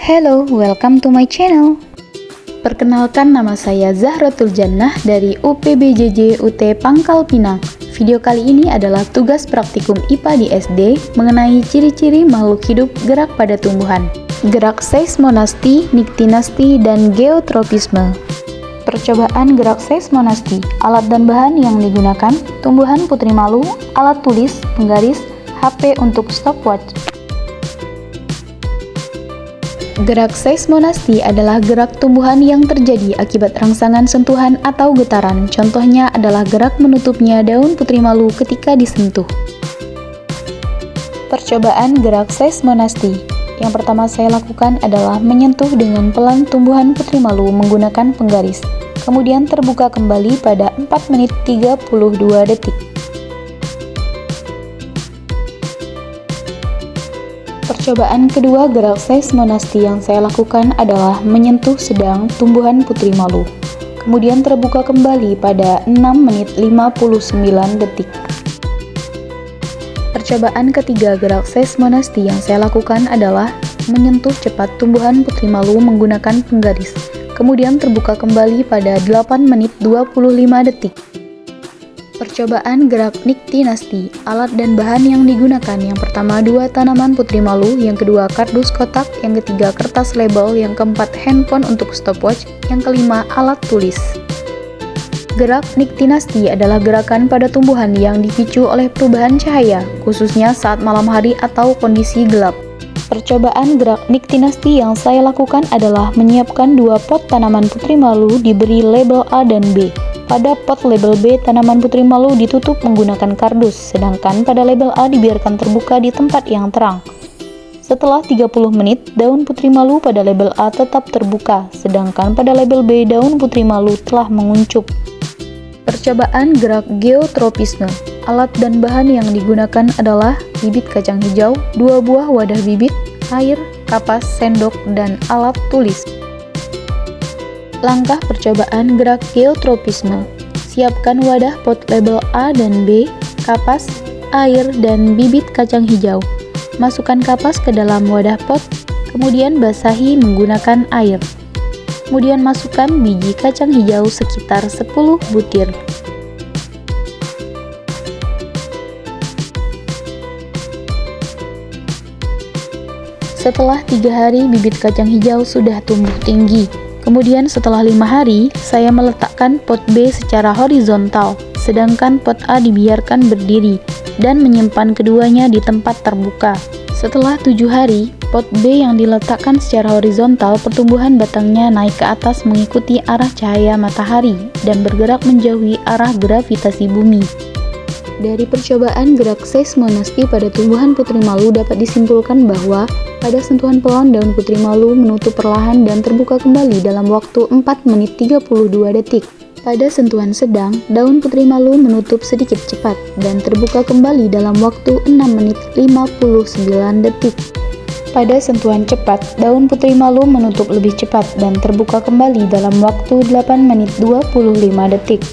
Hello, welcome to my channel. Perkenalkan, nama saya Zahratul Jannah dari UPBJJ UT Pangkal Pinang. Video kali ini adalah tugas praktikum IPA di SD mengenai ciri-ciri makhluk hidup gerak pada tumbuhan. Gerak seismonasti, niktinasti, dan geotropisme. Percobaan gerak seismonasti, alat dan bahan yang digunakan, tumbuhan putri malu, alat tulis, penggaris, HP untuk stopwatch. Gerak seismonasti adalah gerak tumbuhan yang terjadi akibat rangsangan sentuhan atau getaran. Contohnya adalah gerak menutupnya daun putri malu ketika disentuh. Percobaan gerak seismonasti. Yang pertama saya lakukan adalah menyentuh dengan pelan tumbuhan putri malu menggunakan penggaris. Kemudian terbuka kembali pada 4 menit 32 detik. Percobaan kedua gerak seismonasti yang saya lakukan adalah menyentuh sedang tumbuhan putri malu. Kemudian terbuka kembali pada 6 menit 59 detik. Percobaan ketiga gerak seismonasti yang saya lakukan adalah menyentuh cepat tumbuhan putri malu menggunakan penggaris. Kemudian terbuka kembali pada 8 menit 25 detik. Percobaan gerak niktinasti, alat dan bahan yang digunakan. Yang pertama 2 tanaman putri malu, yang kedua kardus kotak, yang ketiga kertas label, yang keempat handphone untuk stopwatch, yang kelima alat tulis. Gerak niktinasti adalah gerakan pada tumbuhan yang dipicu oleh perubahan cahaya, khususnya saat malam hari atau kondisi gelap. Percobaan gerak niktinasti yang saya lakukan adalah menyiapkan 2 pot tanaman putri malu diberi label A dan B. Pada pot label B, tanaman putri malu ditutup menggunakan kardus, sedangkan pada label A dibiarkan terbuka di tempat yang terang. Setelah 30 menit, daun putri malu pada label A tetap terbuka, sedangkan pada label B, daun putri malu telah menguncup. Percobaan gerak geotropisme. Alat dan bahan yang digunakan adalah bibit kacang hijau, 2 buah wadah bibit, air, kapas, sendok, dan alat tulis. Langkah percobaan gerak geotropisme. Siapkan wadah pot label A dan B, kapas, air, dan bibit kacang hijau. Masukkan kapas ke dalam wadah pot, kemudian basahi menggunakan air. Kemudian masukkan biji kacang hijau sekitar 10 butir. Setelah 3 hari, bibit kacang hijau sudah tumbuh tinggi. Kemudian setelah 5 hari, saya meletakkan pot B secara horizontal, sedangkan pot A dibiarkan berdiri, dan menyimpan keduanya di tempat terbuka. Setelah 7 hari, pot B yang diletakkan secara horizontal, pertumbuhan batangnya naik ke atas mengikuti arah cahaya matahari, dan bergerak menjauhi arah gravitasi bumi. Dari percobaan gerak seismonasti pada tumbuhan putri malu dapat disimpulkan bahwa pada sentuhan pelan, daun putri malu menutup perlahan dan terbuka kembali dalam waktu 4 menit 32 detik. Pada sentuhan sedang, daun putri malu menutup sedikit cepat dan terbuka kembali dalam waktu 6 menit 59 detik. Pada sentuhan cepat, daun putri malu menutup lebih cepat dan terbuka kembali dalam waktu 8 menit 25 detik.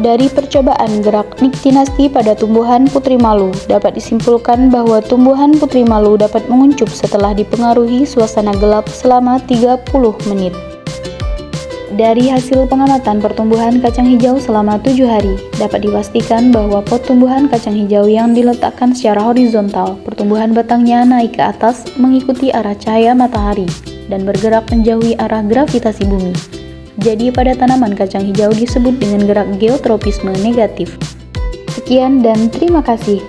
Dari percobaan gerak niktinasti pada tumbuhan putri malu, dapat disimpulkan bahwa tumbuhan putri malu dapat menguncup setelah dipengaruhi suasana gelap selama 30 menit. Dari hasil pengamatan pertumbuhan kacang hijau selama 7 hari, dapat dipastikan bahwa pot tumbuhan kacang hijau yang diletakkan secara horizontal, pertumbuhan batangnya naik ke atas mengikuti arah cahaya matahari dan bergerak menjauhi arah gravitasi bumi. Jadi pada tanaman kacang hijau disebut dengan gerak geotropisme negatif. Sekian dan terima kasih.